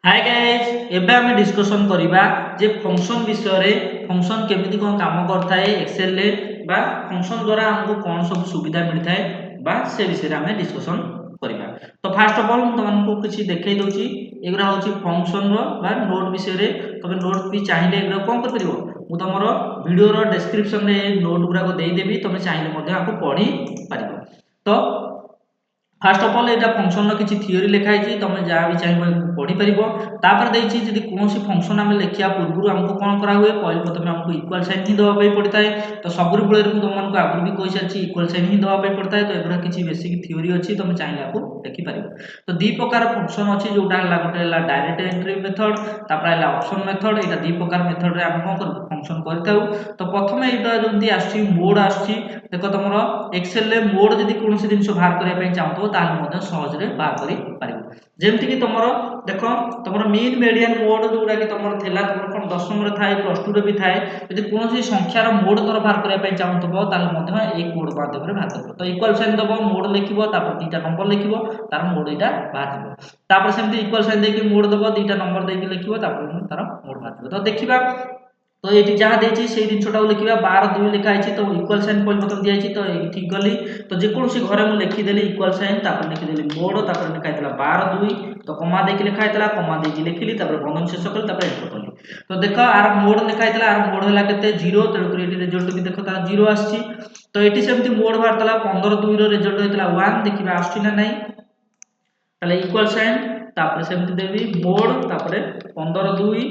Hi guys एबे आमे discussion करिबा जे फंक्शन विषय रे फंक्शन केमिति कोन काम करथाय एक्सेल रे बा फंक्शन द्वारा हमको कोन सब सुविधा मिलथाय बा से विषय रे आमे डिस्कशन करिबा। तो फर्स्ट ऑफ ऑल हम तुमको किछि देखाइ दोछि एगरा होछि फंक्शन रो बा नोट विषय रे तबे नोट भी चाहिए एगरा कोन कर परिबो मु तमरो वीडियो रो डिस्क्रिप्शन रे नोट गुरा को देइ देबी तमे चाहिए मध्ये आको पढी पारिबो। तो fast of all Etah function किसी थियोरी लिखा है तुम जहाँ भी चाहिए पढ़ी पार तापर देखिए जब कौन फंक्शन आम लिखा पूर्व आमको कौन करा हुए पहले प्रथम आमको इक्वल साइन ही दवाई पड़ता है। तो सब बेले तुमको आगुरी भी कही सारी इक्वल साइन ही दवाई पड़ता है। तो एगुरा किसी बेसिक थियोरी अच्छी तुम चाहिए आपको देखिपार। तो दी प्रकार फंक्शन अच्छी जोटा गोटे डायरेक्ट एंट्री मेथड तापर ऑप्शन मेथड यहाँ दी प्रकार मेथड आम कौन कर फंक्शन करता। तो प्रथम यहाँ जमी आस मोड आस देख तुम एक्सेल रे मोड जब कौन जिन बाहर करने चाहूँ ताहले सहजरे बाहर कर जमीक तुम देख तुम मीन मीडियन मोड जोड़ा कि तुम थिला तुम कौन 10 नंबर थाए प्लस 2 रे भी थाए यदि कौन संख्यार मोड तुम बाहर करने चाहूँ ताहले कोड माध्यम बाहर कर। तो इक्वल साइन दब मोड लिखिब तापर दीटा नंबर लिखिब तार मोड यहाँ बाहर तापर सेमती इक्वल साइन देके मोड दब दीटा नंबर देके लिखिब तापर तार मोड बाहर। तो देखिबा तो ये जहाँ देखिए से जिनटा लिखा 12 2 लिखाई तो इक्वल साइन परिवर्तन दिखाई। तो ये गली तो जेकोसी घरे मुझे लिखिदेली इक्वल साइन तापर लिखिदेली मोड तापर लिखाई 12 2 तो कमा देके लिखाई कमा देके लिखिली तापर बंधन शेष कली तापर एंटर कली। तो देख आर मोड लिखाई आर मोड है केते 0 तेणुक ये रिजल्ट भी देख तार 0 आसी। तो ये सेमती मोड बाहर 15 2 रिजल्ट होता 1 देखिए आसुची ना नहीं ताले इक्वल साइन तापर सेमती देवी मोड तापर 15 2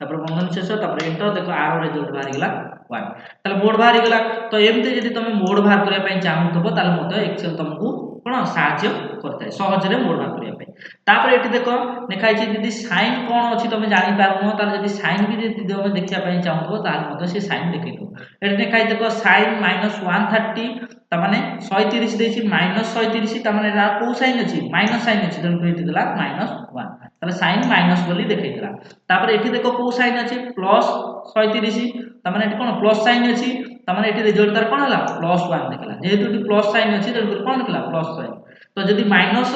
तापर बंधन शेष तापर एंटर देख आर रिजल्ट बाहर गला 1 ताले मोड बाहर गला। तो एमती जदि तुम मोड बाहर करबा पई चाहूतबो ताले मते एक्सेल तुमको कोन सहाय्य करथाय सहजरे मोड बाहर करबा पई। तापर एठी देखो लिखाई छि जदि साइन कोन अछि तुम जानि पारनो ताले जदि साइन भी जदि तुम देखिया पई चाहूतबो ताले मते से साइन देखै दो। एठी लिखाई देखो साइन -130 त माने 130 देछि -130 त माने रा को साइन अछि माइनस साइन अछि तेणु एठी देला -1 ताले साइन माइनस बोली देखैतला। तापर एठी देखो को साइन अछि प्लस 130 त माने एठी कोन प्लस साइन अछि त माने एठी रिजल्ट तार कोन हला +1 देखला जेहेतु एठी प्लस साइन अछि तेणु कोन देखला प्लस साइन। तो जदि माइनस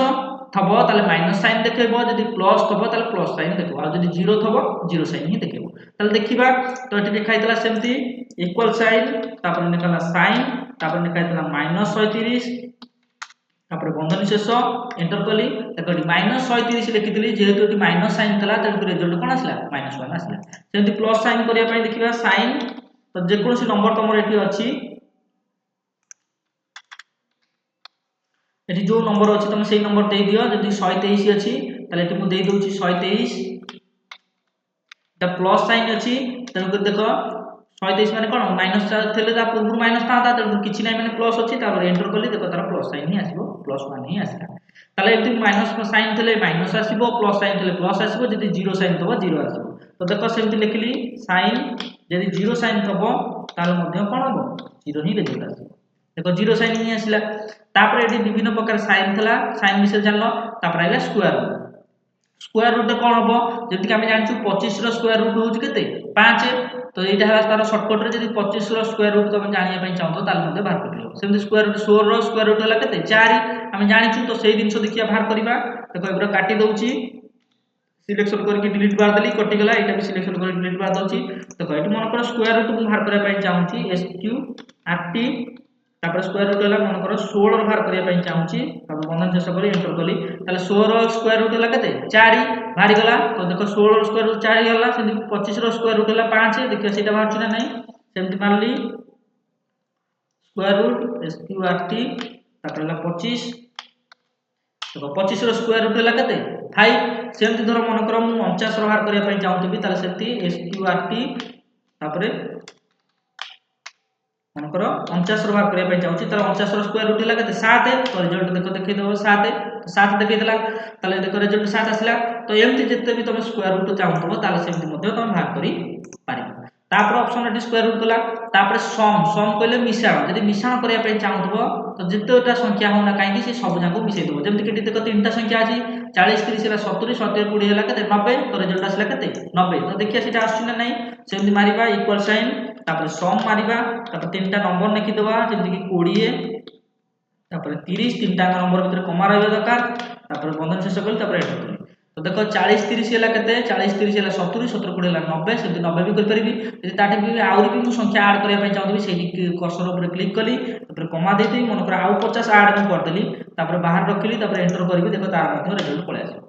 थबो ताले माइनस साइन देखेबो जदि प्लस थबो ताले प्लस साइन देखबो आ जदि 0 थबो 0 साइन ही देखेबो। ताले देखिबा तो एठी देखाइतला सेमती इक्वल साइन तापर निकला साइन तापर निकाइतला -130 तापर बंधन शेष एंटर कली देखो -130 लिखितली जेहेतु एठी माइनस साइन थला तेणु रिजल्ट कोन आसला -1 आसला। सेमती प्लस साइन करिया पई देखिबा साइन तो जे कोनसी नंबर तमर एठी अछि एठी जो नंबर अछि तुम सेही नंबर दे दियो जदि 123 अछि ताले एठी मु दे दोछि 123 ता प्लस साइन अछि तेणु देखो 123 माने कोन माइनस थेले ता पूर्व माइनस था तेणु किछि नै माने प्लस अछि तापर एंटर कली देखो तार प्लस साइन ही आसीबो +1 ही आसीला। ताले एठी माइनस साइन थेले माइनस आसीबो प्लस साइन थेले प्लस आसीबो जदि 0 साइन थबो 0 आसीबो। तो देखो सेमती लिखली साइन जदि 0 साइन थबो ताले मध्ये कोन हबो 0 ही रिजल्ट आसीबो। देखो 0 साइन ही आसीला। तापर एठी विभिन्न प्रकार साइन थला साइन विषय जानलो तापर आइला स्क्वायर रूट कौन हम जमी आम जानू 25 स्क्वायर रूट हूँ के 5 तो यहाँ तार सर्टकट में जब 25 स्क्वायर रूट तुम जानापी चाहो तो बाहर कर सेमती स्क्वायर रूट 16 स्क्वायर रूट है के 4 आम जाचु। तो से जिन देखिए बाहर करवा देखो एगुरा काटी दूसरी सिलेक्शन करके डिलीट मार देली कटिगला यहाँ भी सिलेक्शन कर डिलीट मार दूसरी। देखो ये मनकर स्क्वायर रूट मुझे बाहर करने चाहूँगी SQRT तापर स्क्वायर रूट है मनकर 16 बाहर करने चाहूँगी बंधन शेष कर एंटर कली 16 स्क्वायर रूट है के 4 बाहरी गला। तो देखो 16 स्क्वायर रूट 4 गला 25 स्क्वायर रूट है 5 देखिए सीटा बाहर ना नहीं सेमती मारली स्क्वायर रूट SQRT तापर 25 देखो 25 स्क्वायर रूट है के 5 सेमती धर मनकर मु 49 बाहर करने चाहूँगी ताले सेमती SQRT तापर मनकर 49 बाहर करने चाहूँगी तार 49 स्क्वायर रूट है के 7 तो रिजल्ट देखो देखै दो 7 तो 7 देखैला ताले देखो रिजल्ट 7 आसला। तो एमती जिते भी तुम स्क्वायर रूट चाहूँ ताले सेमती मध्ये तुम बाहर करि पारिबो। तापर ऑप्शन एटी स्क्वायर रूट कला तापर सम कहले मिश्रण जदि मिश्रण करिया पई चाहूतबो तो जितेटा संख्या होना काहे से सब जाको मिसै दबो जेमति कि देखो तीनटा संख्या अछि 40 30 है 70 70 20 है के 90 तो रिजल्ट आसला के 90। तो देखिए सीटा आसुना नहीं सेमती मारिबा इक्वल साइन तापर सम मारिबा तापर तीनटा नंबर लिखि देबा जेमति कि 20 तापर 30 तीनटा नंबर भीतर कमा रहबा दरकार तापर बंधन शेष करी तापर एंटर करी। तो देख 40 30 है केते 40 30 है 70 70 कोड़े है 90 से 90 भी कर परिबी यदि ताटे भी आउरी भी संख्या ऐड करिया पई चाहूबी सेही कर्सर ऊपर क्लिक कली तापर कमा देती मन कर आउ 50 ऐड कर देली तापर बाहर रखिली तापर एंटर करबी देखो तार मध्ये रिजल्ट पळे आसी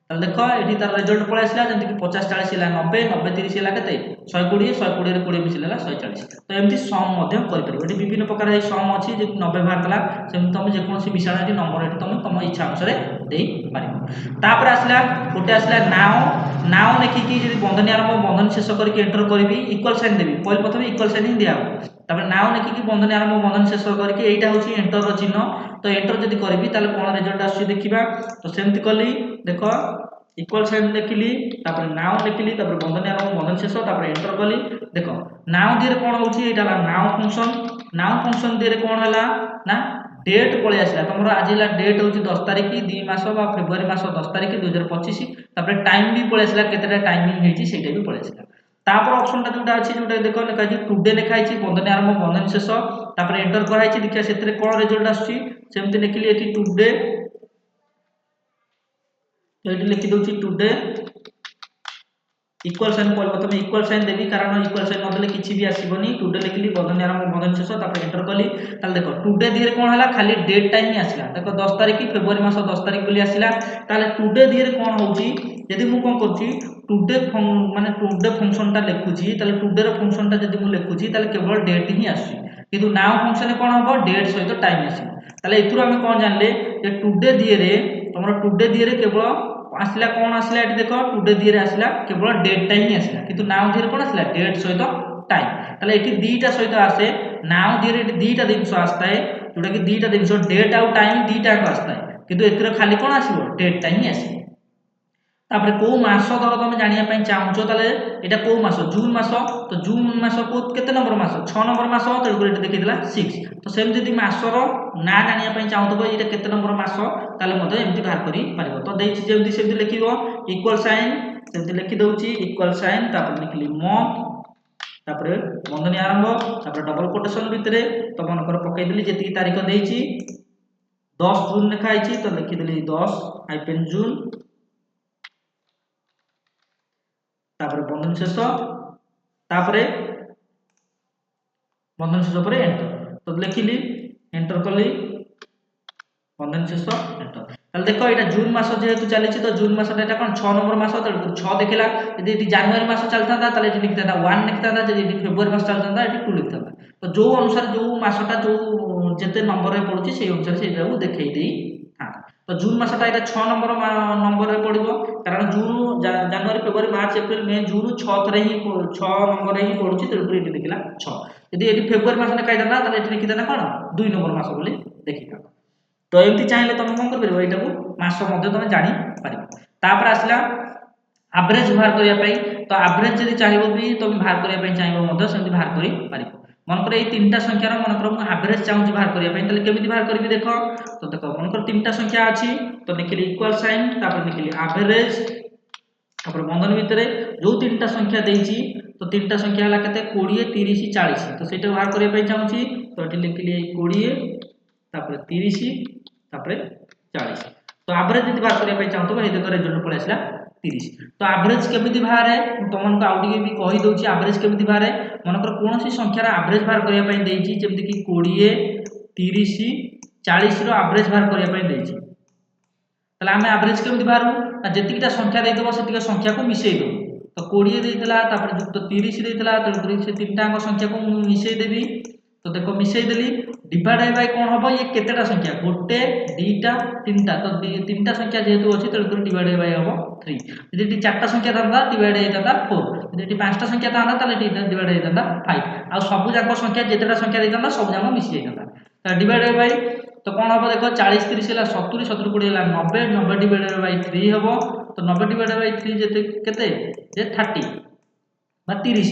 ताले देख एठी तार रिजल्ट पळे आसीला जेंति कि 50 40 है 90 90 30 है केते 120 120 रे 20 मिसिला 140 तो एमती सम मध्ये कर परिबो एठी विभिन्न प्रकार ए सम अछि जे 90 बाहर कला सेम तुम जे कोनसी विषय एठी नंबर एठी तुम इच्छा अनुसार देई पारिबो तापर आसीला गोटे आसीला नाउ लिखि कि यदि बंधनी आरंभ बंधन शेष करके एंटर करबी इक्वल साइन देबी पहिले प्रथम इक्वल साइन ही दिया तापर नाउ लिखि कि बंधनी आरंभ बंधन शेष करके एटा होची एंटर रो चिन्ह तो एंटर जदि करबी ताले कोन रिजल्ट आसी देखिबा तो सेमति कली देखो इक्वल साइन लिखिली तापर नाउ लिखिली तापर बंधनी आरंभ बंधन शेष तापर एंटर कली देखो नाउ दिरे कोन होची एटा नाउ फंक्शन दिरे कोन हला ना डेट पळे आसला तमरो आज हला डेट होची 10 तारिख 2 मास बा फेब्रुआरी मास 10 तारिख 2025 तापर टाइम भी पळे आसला केतेटा टाइमिंग हेची सेटा भी पळे आसला तापर ऑप्शन टा जोटा अछि जोटा देखो लिखा छि टुडे लिखा छि बंधनी आरंभ बंधन शेष तापर एंटर कराइ छि देखिया सेतरे कोन रिजल्ट आछि सेमति लिखिली एठी टुडे तो ये लिखि दउची टुडे इक्वल साइन पहिले प्रथम इक्वल साइन देबी कारण इक्वल साइन नदेले किछि भी आसीबनी टुडे लिखिली बंधन आरंभ बंधन शेष तापर एंटर कली ताल देखो टुडे दिरे कोन हला खाली डेट टाइम ही आसीला देखो 10 तारिख फेब्रुआरी मास 10 तारिख बोली आसीला ताले टुडे दिरे कोन होउची यदि मु कोन करची टुडे माने टुडे फंक्शन टा लिखुची ताले टुडे रो फंक्शन टा यदि मु लिखुची ताले केवल डेट ही आसी किंतु नाउ फंक्शन कोन होबो डेट सहित टाइम आसी ताले इथुर हम कोन जानले जे टुडे दिरे तमरो टुडे दिरे केवल आसला कोन आसला एटी देखो टुडे दिरे आसला केवल डेट टाइम ही आसला किंतु नाउ दिरे कोन आसला डेट सहित टाइम ताले एटी दीटा सहित आसे नाउ दिरे एटी दीटा दिवस आस्ता है जोटा कि दीटा दिवस डेट आउ टाइम दीटा को आस्ता है किंतु एतिर खाली कोन आसीबो डेट टाइम ही आसी तापर को मास धर तुम जानिया पई चाहूचो ताले एटा को मास जून मास तो जून मास को केते नंबर मास 6 नंबर मास तेल को एटा देखितला 6 तो सेम जदी मासर ना जानिया पई चाहूतबो एटा केते नंबर मास ताले मते एमति बाहर करी पारिबो तो देछि जेमति सेमति लिखिबो इक्वल साइन सेमति लिखि दउची इक्वल साइन तापर लिखिली मंथ तापर बंधनी आरंभ तापर डबल कोटेशन भितरे तो मनकर पकई देली जेति तारीख देछि 10 जून लिखा आइछि तो लिखि देली 10 हाइफेन जून तापर बंधन शेष तापर बंधन शेष पर एंटर तो लिखिली एंटर कली बंधन शेष एंटर ताले देखो एटा जून मास जेहेतु चली तो जून मास एटा कोन 6 नंबर मास तो 6 देखिला यदि एटी जनवरी मास चलता था ताले एटी लिखता था 1 लिखता था यदि एटी फेब्रुआरी मास चलता था एटी 2 लिखता था तो जो अनुसार जो मासटा जो जेते नंबर रे पडुची सेही अनुसार सेटा को देखाई देई हां तो जून मासटा एटा 6 नंबर रे पडिबो कारण जून जनवरी फेब्रुआरी मार्च एप्रिल मे जून 6 थरे ही 6 नंबर रे ही पडुची तो एटी देखिला 6 यदि एटी फेब्रुआरी मास ने काइदा ना ताले एटी लिखिदा ना कोन 2 नंबर मास बोली देखिता तो एमती चाहिले तुम कोन कर परिबो एटा को मास मध्ये तुम जानि परिबो तापर आसला एवरेज बाहर करिया पई तो एवरेज जदि चाहिबो भी तुम बाहर करिया पई चाहिबो मध्ये सेमति बाहर करि परिबो मनकर ए तीनटा संख्या रो मनकर मु एवरेज चाहूची बाहर करिया पई तले केमिति बाहर करबी देखो तो देखो मनकर तीनटा संख्या अछि तो लिखिली इक्वल साइन तापर लिखिली एवरेज तापर बंधन भितरे जो तीनटा संख्या देइची तो तीनटा संख्या हला केते 20 30 40 तो सेटा बाहर करिया पई चाहूची तो एटी लिखिली 20 तापर 30 तापर 40 तो एवरेज जदि बाहर करिया पई चाहतो हे देखो रिजल्ट पळे आसला 30 तो एवरेज केमिति बाहर है तुमन को आउडी भी कहि दउची एवरेज केमिति बाहर है मनकर कोनोसी संख्यार एवरेज बाहर करिया पई देइची जेमति कि 20 30 40 रो एवरेज बाहर करिया पई देइची तले हम एवरेज केमिति बाहर जेतिकिटा संख्या देइदबो सेतिका संख्या को मिसई दो तो 20 देइतला तापर युक्त 30 देइतला तो से तीनटा संख्या को मिसई देबी तो देखो मिसई देली डिवाइड बाय कोन हबो ये केतेटा संख्या गोटे दीटा तीनटा तो तीनटा संख्या जेहेतु अछि तेलुकुर डिवाइड बाय हबो 3 यदि चारटा संख्या थांदा डिवाइड हेताता 4 यदि पांचटा संख्या थांदा ताले डिवाइड हेताता 5 आ सब जाको संख्या जेतेटा संख्या देताना सब जाको मिसई हेताता तो डिवाइड बाय तो कोन हबो देखो 40 30 हला 70 70 कोडी हला 90 90 डिवाइड बाय 3 हबो तो 90 डिवाइड बाय 3 जेते केते जे 30 बा 30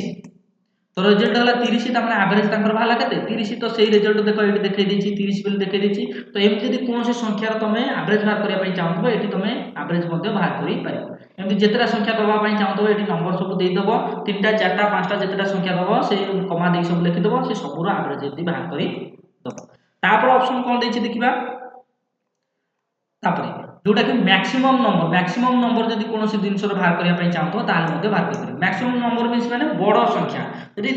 तो रिजल्ट हला 30 त हमर एवरेज तंकर भाला केते 30 तो सेही रिजल्ट देखो एटी देखाई देछि 30 बिल देखाई देछि तो एमति यदि कोन से संख्या तमे एवरेज बाहर करिया पई चाहतो एटी तमे एवरेज मध्ये बाहर करि पारिबो एमति जेतरा संख्या दबा पई चाहतो एटी नंबर सब देई दबो तीनटा चारटा पांचटा जेतरा संख्या दबो से कमा देई सब लिखि दबो से सबरो एवरेज यदि बाहर करि दबो तापर ऑप्शन कोन देछि देखिबा तापर जोटा कि मैक्सिमम नंबर जदि कौन जिनस बाहर करने चाहूँ ताल बाहर कर मैक्सिमम नंबर मीन मैंने बड़ संख्या जदि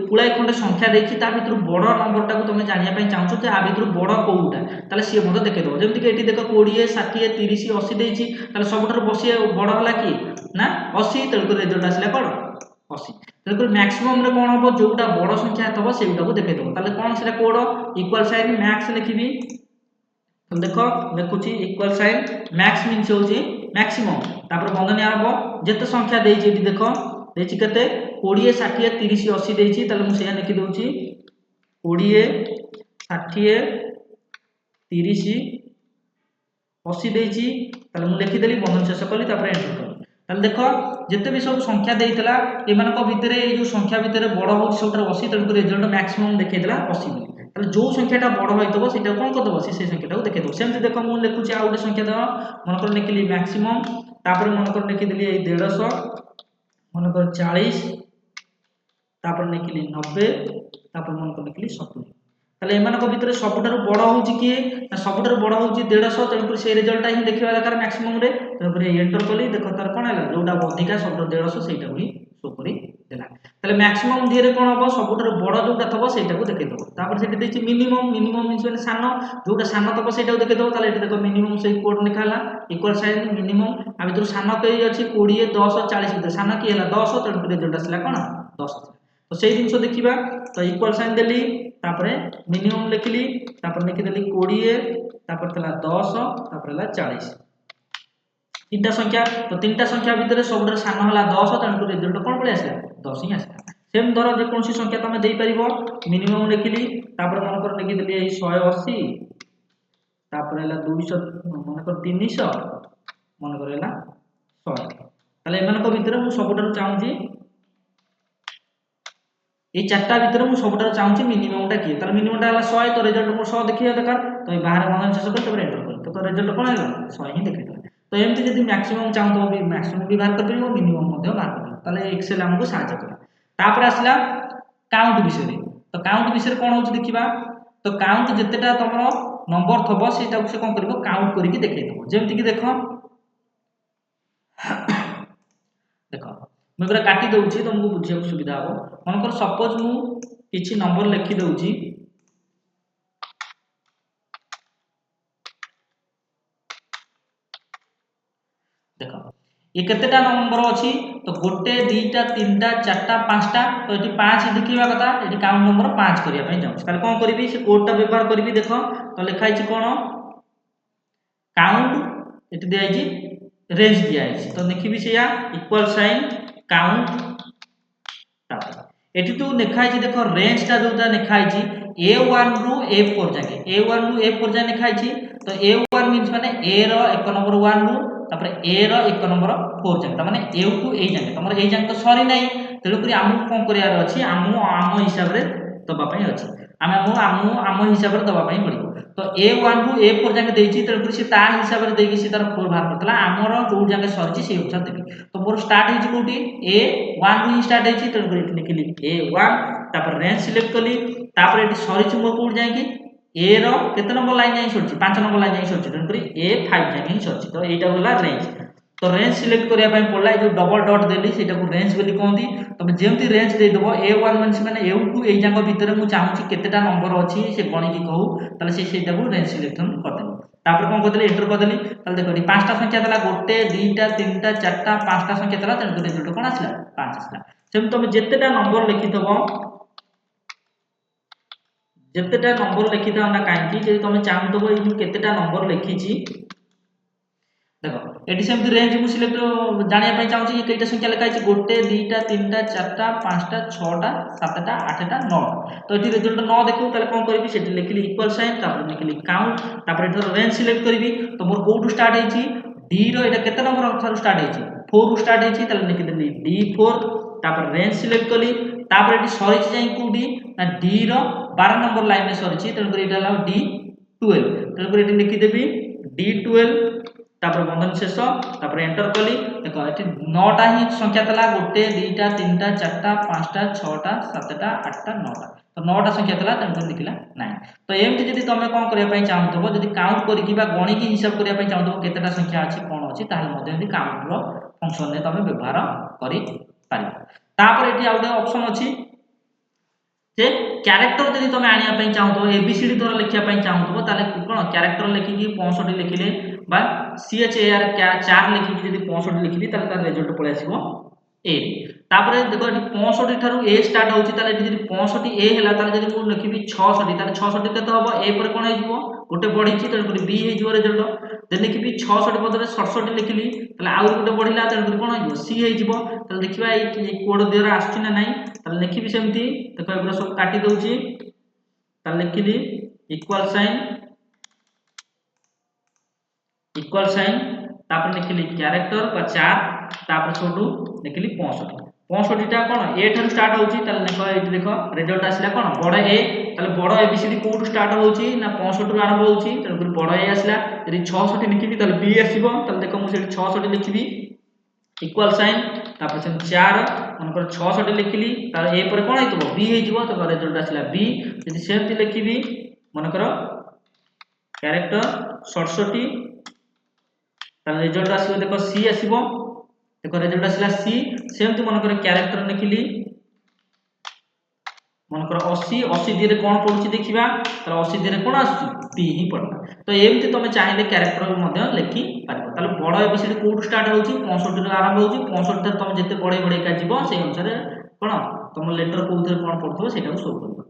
पुलाए खंडे संख्या देखी भर बड़ नंबर टाक तुम जानापी चाहो आ भर बड़ कौटा ताले सी मत देखदेव जमीक ये देख 20 60 30 80 देती सबुठ बसी बड़ है कि ना 80 तेणुक रेजल्ट आसला कौन 80 तेणुक मैक्सिमम कौन हम जोटा बड़ संख्या थो से देखदेव ताले कौन से कोड इक्वल साइन मैक्स लिखी तो देख लिखुची इक्वल साइन मैक्स मीन्स होची मैक्सिमम तापर बंधनी आरंभ जेते संख्या देछि एठी देखो देछि केते 20 60 30 80 देछि ताले मु सेया लिखि दोछि 20 60 30 80 देछि ताले मु लिखि देली बंधन शेष कली तापर एंटर कली ताले देखो जेते भी सब संख्या देइतला एमानक भितरे ए जो संख्या भितरे बड़ होछि सबटर 80 तणको रिजल्ट मैक्सिमम देखैतला 80 बोली ताले जो संख्याटा बड़ होइतबो सेटा कोन करदबो से संख्याटा देखैदबो सेमति देखो मु लिखुछि आ गोटे संख्या दबा मन कर लिखिली मैक्सिमम तापर मन कर लिखि देली 150 मन कर 40 तापर लिखिली 90 तापर मन कर लिखिली 70 ताले एमानक भितरे सबटारु बड़ होउछि कि सबटारु बड़ होउछि 150 तणको से रिजल्टटा ही देखिबा दरकार मैक्सिमम रे तणको एंटर कली देखो तार कोन हला जोटा अधिका सबटा 150 सेटा भी शो करी देला ताले मैक्सिमम धीरे कोन हो सबटारु बड़ जोटा थबो सेटा को देखै दबो तापर सेठी देछि मिनिमम मीन्स माने सानो जोटा सानो थबो सेटा को देखै दबो ताले एठी देखो मिनिमम से कोड लिखा हला इक्वल साइन मिनिमम आ भितर सानो कई अछि 20 10 40 भितर सानो की हला 10 तणको रिजल्ट आसला कोन 10 तो सेही जिंस देखिबा तो इक्वल साइन देली तापर मिनिमम लिखिली तापर लिखि देली 20 तापर तला 10 तापर हला 40 तीनटा संख्या तो तीनटा संख्या भितर सबटा सानो हला 10 तणको रिजल्ट कोन पळे आसला 10 ही आसला सेम धर जे कोनसी संख्या तमे देई परिबो मिनिमम लिखिली तापर मन कर लिखि देली 180 तापर हला 200 मन कर 300 मन कर हला 100 ताले एमान को भितर मु सबटा चाहूची ए चारटा भितर मु सबटा चाहूची मिनिमम टा की ताले मिनिमम टा हला 100 तो रिजल्ट मु 100 देखिया दरकार तो ए बाहर मन शेष कर तब एंटर कर तो रिजल्ट कोन हला 100 ही देखितो तो एमती जदि मैक्सिमम चाहतो भी मैक्सिमम भी बाहर कर परिबो मिनिमम मध्ये बाहर कर ताले एक्सेल हमको सहायता करा तापर आसला काउंट विषय तो काउंट विषय कोन होची देखिबा तो काउंट जतेटा तमरो नंबर थबो सेटा से कोन करबो काउंट करिकि देखै दबो जेमति कि देखो देखो मैं पूरा काटी दउची तुमको बुझिया सुविधा हो मन कर सपोज मु किछि नंबर लिखि दउची देखो ये केतेटा नंबर अछि तो गोटे दुईटा तीनटा चारटा पांचटा तो एटी 5 देखिबा कथा एटी काउंट नंबर 5 करिया पई जाउ ताले कोन करबी से कोड टा व्यवहार करबी देखो तो लिखा छि कोन काउंट एटी दिया छि रेंज दिया छि तो देखिबी सेया इक्वल साइन काउंट एटी तो लिखा छि देखो रेंज टा जोटा लिखा छि A1 रु A4 जाके A1 रु A4 जा लिखा छि तो A1 मींस माने A रो एक नंबर 1 रु तापर A रो एक नंबर 4 जाके माने A टू A जाके तमर ए जाके तो सरी नै तेलु करी आमु कोन करियार अछि आमो हिसाब रे दबा पई अछि आमो हिसाब रे दबा पई पड़िबो तो A1 रु A4 जाके देछि तेलु करी से ता हिसाब रे देछि से तार 4 बाहर करतला आमर जो जाके सरछि से अनुसार देबी तो मोर स्टार्ट हिज कोठी A1 रु स्टार्ट हिछि तेलु करी लिखिली A1 तापर रेंज सिलेक्ट कली तापर एटी सरिछि मोर कोड जाके A रो केते नंबर लाइन जाई सरछि 5 नंबर लाइन जाई सरछि तेलु करी A5 जाके सरछि तो एटा होला रेंज तो रेंज सिलेक्ट करिया पई पड़ला ए जो डबल डॉट देली सेटा को रेंज बोली कहंती तमे जेमती रेंज दे दबो A1 माने A टू ए जांको भितर मु चाहूची केतेटा नंबर अछि से गणी की कहू ताले सेटा को रेंज सिलेक्शन कर देबो तापर कोन करदेली एंटर कर देली ताले देखो पांचटा संख्या दला गोटे दुईटा तीनटा चारटा पांचटा संख्या दला तेनु रिजल्ट कोन आसला 5 आसला सेम तमे जेतेटा नंबर लिखितबो जेतेटा नंबर लिखिता ना कांकी जे तमे चाहतबो इ केतेटा नंबर लिखिची देखो एटी सेमती रेंज मु सिलेक्ट जानिया पई चाहूची केटा संख्या लिखा छि गोटे दुईटा तीनटा चारटा पांचटा छटा सातटा आठटा 9 तो एटी रिजल्ट 9 देखौ ताले कोन करबी सेटी लिखिली इक्वल साइन तापर लिखिली काउंट तापर एठर रेंज सिलेक्ट करबी तो मोर कोठू स्टार्ट हेछि डी रो एटा केते नंबर थारु स्टार्ट हेछि 4 रु स्टार्ट हेछि ताले लिखि देली D4 तापर रेंज सिलेक्ट कली तापर एटी सरिछि जाई कोडी ना डी रो 12 नंबर लाइन में सरिछि तन करी एटा ला D12 तन करी एटी लिखि देबी D12 तापर बंधन शेष तापर एंटर कली देखो एठी 9टा ही संख्या तला 1 2 3 4 5 6 7 8 9टा तो 9टा संख्या तला तन लिखिला नाही तो एमति जदि तमे कोन करिया पई चाहतबो जदि काउंट करिकि बा गणी की हिसाब करिया पई चाहतबो केतेटा संख्या अछि कोन अछि ताहले मध्ये एमति काउंट रो फंक्शन ने तमे व्यवहार करि पारिबो तापर एठी आउटे ऑप्शन अछि जे कैरेक्टर जदि तमे आनिया पई चाहतबो एबीसीडी धर लिखिया पई चाहतबो ताले कोन कैरेक्टर लिखि कि 65 लिखिले बा CHAR 4 लिखि जदि 65 लिखिबी ताले तार रिजल्ट पळे आसीबो ए तापर देखो 65 ठारू ए स्टार्ट होउची ताले जदि 65 ए हैला ताले जदि मु लिखिबी 66 ताले 66 केते होबो ए पर कोन हेजिबो गोटे बढ़ीची त बी हेजिबो रिजल्ट देन लिखिबी 66 बदले 67 लिखिली ताले आउ गोटे बढ़िला त कोन हेजिबो सी हेजिबो ताले देखिबा ए कोड द्वारा आछी ना नाही ताले लिखिबी सेमती देखो एबरा सब काटी दउची ताले लिखिली इक्वल साइन तापर लिखिली कैरेक्टर बा 4 तापर छोटू लिखिली 65 65 टा कोन ए ठार स्टार्ट होउची ताले देखो एठी देखो रिजल्ट आसीला कोन बड़ ए ताले बड़ एबीसीडी कोड स्टार्ट होउची ना 65 रु आरंभ होउची ताले बड़ ए आसीला यदि 66 लिखिबी ताले बी आसीबो ताले देखो मु सेठी 66 लिखिबी इक्वल साइन तापर से 4 मनकर 66 लिखिली ताले ए पर कोन हेतबो बी हेजिबो तो रिजल्ट आसीला बी यदि सेमती लिखिबी मनकर कैरेक्टर 67 ताले रिजल्ट आसीबो देखो सी आसीबो देखो रिजल्ट आसीला सी सेमती मन करे कैरेक्टर लिखिली मन कर 80 दिरे कोन पडुची देखिबा ताले 80 दिरे कोन आसुची पी ही पडला तो एमती तमे चाहिले कैरेक्टर मध्ये लिखि पारिबो ताले बड एबीसीडी कोड स्टार्ट होउची 65 रु आरंभ होउची 65 तर तमे जते बडे बडे का जीवो सेही अनुसार कोन तम लेटर कोथरे कोन पडथबो सेटा शो करबो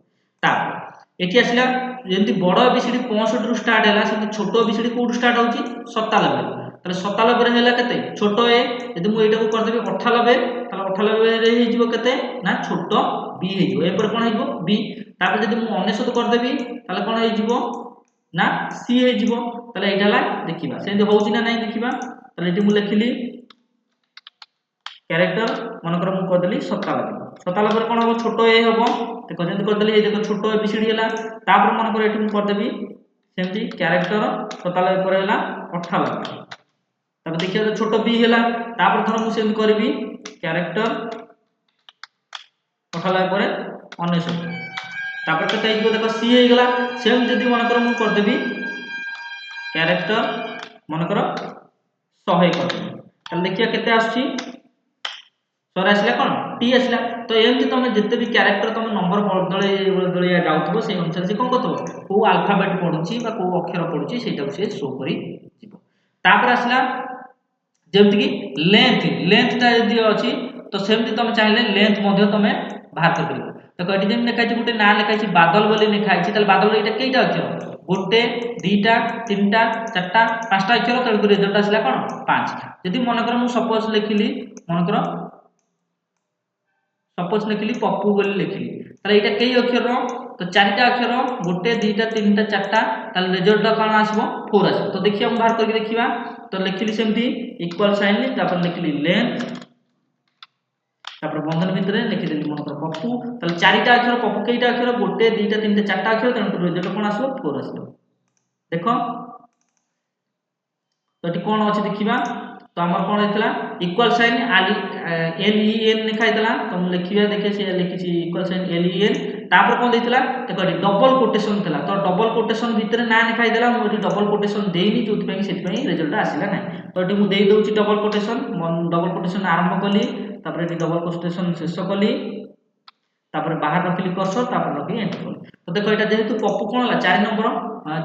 तापर एठी आसीला जेंती बड एबीसीडी 65 रु स्टार्ट हैला सेंती छोटो एबीसीडी कोड स्टार्ट होउची 97 ताले 97 रे हैला केते छोटो ए यदि मु एटा को कर देबी 98 ताले 98 रे हे जिवो केते ना छोटो बी हे जिवो ए पर कोन हे जिवो बी तापर यदि मु 99 कर देबी ताले कोन हे जिवो ना सी हे जिवो ताले एटा ला देखिबा सेंती होउची ना नाही देखिबा ताले एटी मु लिखिली कैरेक्टर मन कर मु कर देली 97 रे कोन हो छोटो ए होबो देखो जेंती कर देली ए देखो छोटो एबीसीडी हैला तापर मन कर एटी मु कर देबी सेंती कैरेक्टर 97 पर हैला 98 तब देखिए तो छोटो बी हैला तापर थर मु सेम करबी कैरेक्टर 98 परे 99 तापर केते आइबो देखो सी हे गेला सेम जदी मन कर मु कर देबी कैरेक्टर मन कर 100 कर देबी तब देखिए केते आछी 100 आसीला कोन टी आसीला तो एमती तमे जते भी कैरेक्टर तमे नंबर बदले जाउथबो से अनुसार से कोन करथबो को अल्फाबेट पडुची बा को अक्षर पडुची सेटा से शो करी जिवो तापर आसीला जेमति कि लेंथ ता यदि अछि तो सेमति तमे चाहिले लेंथ मध्ये तमे बाहर कर दिबो देखो एठी जेम लिखाइ छै गुटे ना लिखाइ छै बादल बोली लिखाइ छै तले बादल एटा केटा अक्षर गुटे दुटा तीनटा चारटा पांचटा अक्षर तले रिजल्ट आसीला कोन 5 यदि मन कर मु सपोज लिखिली मन कर सपोज लिखिली पप्पू बोली लिखिली तले एटा केई अक्षर तो चारटा अक्षर गुटे दुटा तीनटा चारटा तले रिजल्ट कोन आसीबो 4 आसीबो तो देखिया हम बाहर करके देखिबा तो लिखिली सेमती इक्वल साइन तापर लिखिली लेंथ तापर बंधन भितरे लिखि देली मन कर पप्पू तले चारटा अक्षर पप्पू केइटा अक्षर गुटे दुटा तीनटा चारटा अक्षर तने रिजल्ट कोन आसीबो 4 आसीबो देखो तो एटी कोन अछि देखिबा तो हमर कोन हेतला equal sign L E N लिखाइतला तो हम लिखिया देखि से लिखिछि equal sign L E N तापर कोन देइतला देखो एटी डबल कोटेशन थला तो डबल कोटेशन भितरे ना लिखाइ देला मु एटी डबल कोटेशन देइनी जोति पई सेति पई रिजल्ट आसीला नै तो एटी मु देइ दउछि डबल कोटेशन आरंभ कली तापर एटी डबल कोटेशन शेष कली तापर बाहर रखिली कर्सर तापर रखी एंटर कली तो देखो एटा जेहेतु पप्पू कोन हला 4 नंबर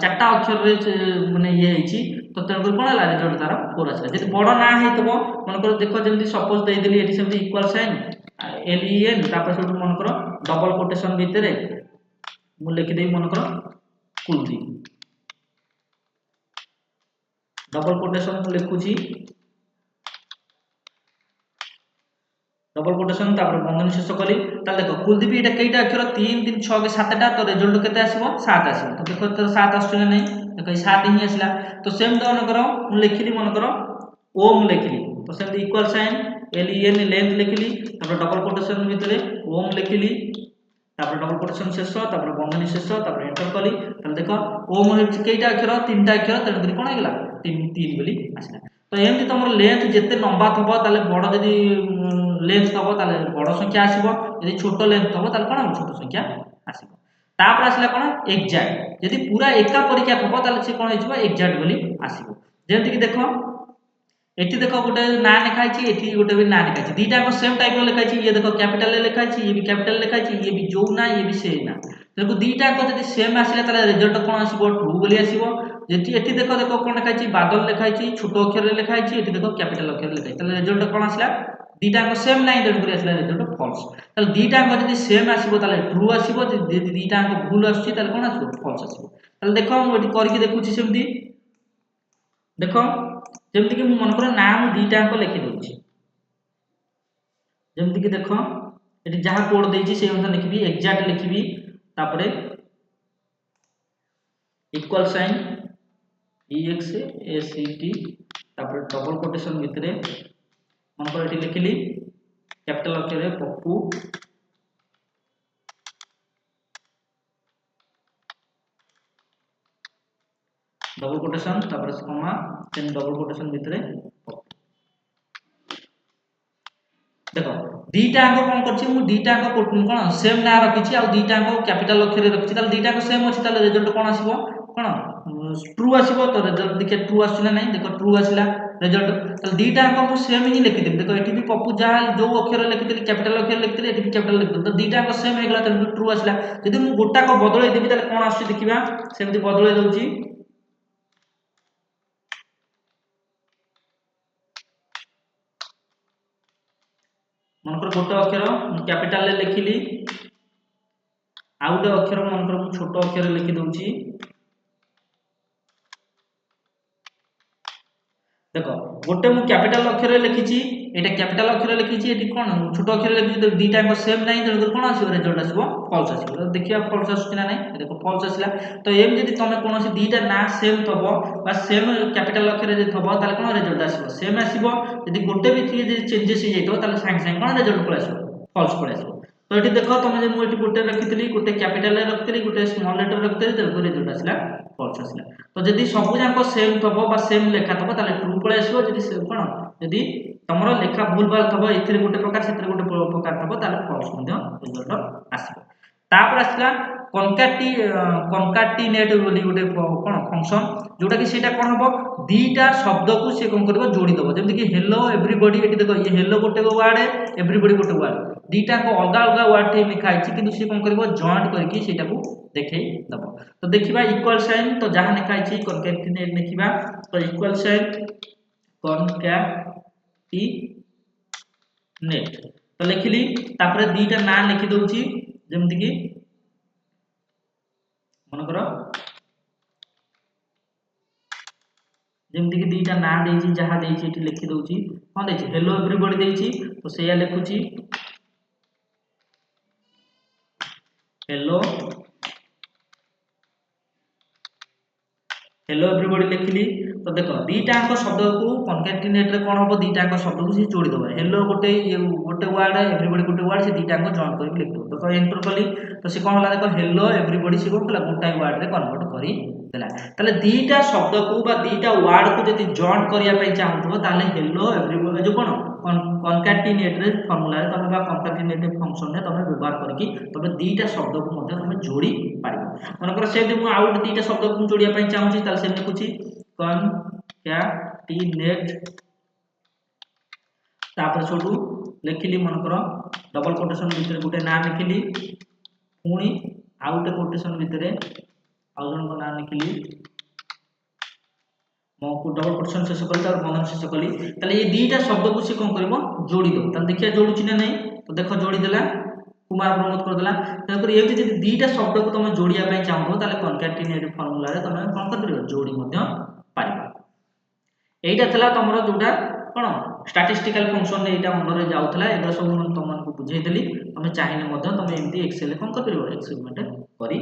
चारटा अक्षर रे माने ये हेछि तो तेन कोन हला रिजल्ट तार 4 आसीला जति बड़ ना हेतबो मन कर देखो जेमति सपोज देइ देली एटी सेमति equal sign L E N तापर से मन कर डबल कोटेशन भितरे मु लिखि देई मन कर कुलदीप डबल कोटेशन मु लिखुची डबल कोटेशन तापर बंधन शेष कली ता देखो कुलदीप एटा केइटा अक्षर 3 3 6 के 7टा तो रिजल्ट केते आसीबो 7 आसीबो तो देखो तर 7 आछुने नै देखो 7 ही आसीला तो सेम तो मन करो मु लिखिली मन करो ओम लिखिली तो same equal sign L E N length लिखिली तापर डबल कोटेशन भितरे ओम लिखिली तापर डबल कोटेशन शेष तापर बंधन शेष तापर एंटर कली त देखो ओम हे केइटा अक्षर 3टा अक्षर तने कोन हेगला 3 बोली आसला तो एमती तुम लेंथ जिते लंबा थब ताले बड़ जदि लेंथ थब ताले बड़ संख्या आसीबो यदि छोट लेंथ थब ताले कोन छोट संख्या आसीबो तापर आसला कोन एक्जाक्ट यदि पूरा एका परीक्षा थब ताले से कोन हिजबो एक्जाक्ट बोली आसीबो जेमति कि देखो एठी देखो गोटे ना लिखा है एठी गोटे भी ना लिखा है दीटा को सेम टाइप रो लिखा है ये देखो कैपिटल ले लिखा है ये भी कैपिटल लिखा है ये भी जो ना ये भी सेम ना देखो दीटा को यदि सेम आसिले ताले रिजल्ट कोन आसीबो ट्रू बोली आसीबो जेठी एठी देखो देखो कोन लिखा है बादल लिखा है छोट अक्षर रे लिखा है एठी देखो कैपिटल अक्षर लिखा है ताले रिजल्ट कोन आसिला दीटा को सेम नाही देन करी आसिला रिजल्ट फॉल्स ताले दीटा को यदि सेम आसीबो ताले ट्रू आसीबो यदि दीटा को भूल आसी ताले कोन आसीबो फॉल्स आसीबो ताले देखो हम एठी करी के देखुची सेमती देखो जेमति कि मन कर ना मु दीटा अंक लिखि दोछि जेमति कि देखो एठी जहा कोड देछि से अनुसार लिखिबी एक्जेक्ट लिखिबी तापरे इक्वल साइन ex act तापरे डबल कोटेशन भितरे मन कर एठी लिखिली कैपिटल अक्षर रे पप्पू डबल कोटेशन तापर कॉमा देन डबल कोटेशन भितरे देखो दीटा अंक कोन करछि मु दीटा अंक कोन सेम ना रखिछि आ दीटा अंक कैपिटल अक्षर रे रखिछि ताले दीटा अंक सेम अछि ताले रिजल्ट कोन आसीबो कोन ट्रू आसीबो तो रिजल्ट देखिए ट्रू आछि ना नहीं देखो ट्रू आसिला रिजल्ट ताले दीटा अंक मु सेम ही लिखि देबी देखो एठी भी पप्पू जहा जो अक्षर लिखितली कैपिटल अक्षर लिखितली एठी भी कैपिटल लिखितली तो दीटा अंक सेम हे गला ताले ट्रू आसिला यदि मु गोटा को बदलै देबी ताले कोन आछि देखिबा सेमति बदलै दउची मनकर गोटे अक्षर कैपिटल ले लिखिली आ गोटे अक्षर मनकर मु छोट अक्षर लिखि दउची देखो गोटे मु कैपिटल अक्षर लिखिची एटा कैपिटल अक्षर लिखिची एटी कोन छोट अक्षर लिखिची तो दीटा को सेम नाही तो कोन आसीबो रिजल्ट आसीबो फॉल्स आसीबो तो देखिया फॉल्स आसी ना नाही देखो फॉल्स आसीला तो एम जदी तमे कोनोसी दीटा ना सेम थबो बा सेम कैपिटल अक्षर जदी थबो ताले कोन रिजल्ट आसीबो सेम आसीबो यदि गोटे भी थी जदी चेंजेस हो जाइतो ताले सांग सांग कोन रिजल्ट पळे आसीबो फॉल्स पळे आसीबो तो एटी देखो तमे जे मु एटी गोटे रखितली गोटे कैपिटल ले रखितली गोटे स्मॉल लेटर रखितली तो रिजल्ट आसीला फॉल्स आसीला तो जदी सब जाको सेम थबो बा सेम लेखा थबो ताले ट्रू पळे आसीबो जदी कोन जदी तमरो लेखा भूल भाल थबो एथिरे गोटे प्रकार सेथिरे गोटे प्रकार थबो ताले फॉल्स मध्य रिजल्ट आसीबो तापर आसला कनकाटिनेट बोली गोटे कोन फंक्शन जोटा कि सेटा कोन हबो दीटा शब्द को से कोन करबो जोड़ी दबो जेमति कि हेलो एवरीबॉडी एटी देखो ये हेलो गोटे वर्ड एवरीबॉडी गोटे वर्ड दीटा को अलगा अलगा वर्ड थे लिखा है किंतु से कोन करबो जॉइंट करके सेटा को देखे दबो तो देखिबा इक्वल साइन तो जहां लिखा है कनकाटिनेट लिखिबा तो इक्वल साइन कनकाटिनेट तो लिखिली तापर दीटा ना लिखि दउची जेमति कि मन करो जेमति कि दीटा ना देछि जहां देछि एठी लिखि दउची कोन देछि हेलो एवरीबॉडी देछि तो सेया लिखुची हेलो हेलो एवरीबॉडी लिखिली तो देखो दीटा अंक शब्द को कनकाटिनेट रे कोन होबो दीटा अंक शब्द को से जोड़ी दबो हेलो गोटे वर्ड एवरीबॉडी गोटे वर्ड से दीटा अंक जॉइन करके लिख दो देखो एंटर कली तो से कोन होला देखो हेलो एवरीबॉडी से कोन कला गोटा वर्ड रे कन्वर्ट करी देला ताले दीटा शब्द को बा दीटा वर्ड को जति जॉइन करिया पई चाहथबो ताले हेलो एवरीबॉडी जो कोन कनकाटिनेट रे फार्मूला रे तमे बा कनकाटिनेट फंक्शन रे तमे व्यवहार करके तमे दीटा शब्द को मध्ये तमे जोड़ी पारिबो मनकर से मु आउट दीटा शब्द को जोड़िया पई चाहूची ताले से लिखुची कनकाटिनेट तापर छोटू लिखिली मनकर डबल कोटेशन भितर गोटे ना लिखिली पुणी आउट कोटेशन भितर आउ जन को ना लिखिली मो को डबल कोटेशन शेष कली तार बंधन शेष कली ताले ये दीटा शब्द को से कोन करबो जोड़ी दो ताले देखिया जोड़ुची ना नहीं तो देखो जोड़ी देला कुमार प्रमोद कर देला तकर एबे जदी दीटा शब्द को तुम जोड़िया पई चाहबो ताले कनकाटिनेट फार्मूला रे तुम कोन कर परिबो जोड़ी मध्य पारिबो एटा थला तमरो जोटा कोन स्टैटिस्टिकल फंक्शन रे एटा अंडर रे जाउथला एगो सब तुम को बुझाई देली तुम चाहिने मध्य तुम एमती एक्सेल कोन कर परिबो एक्सपेरिमेंट करी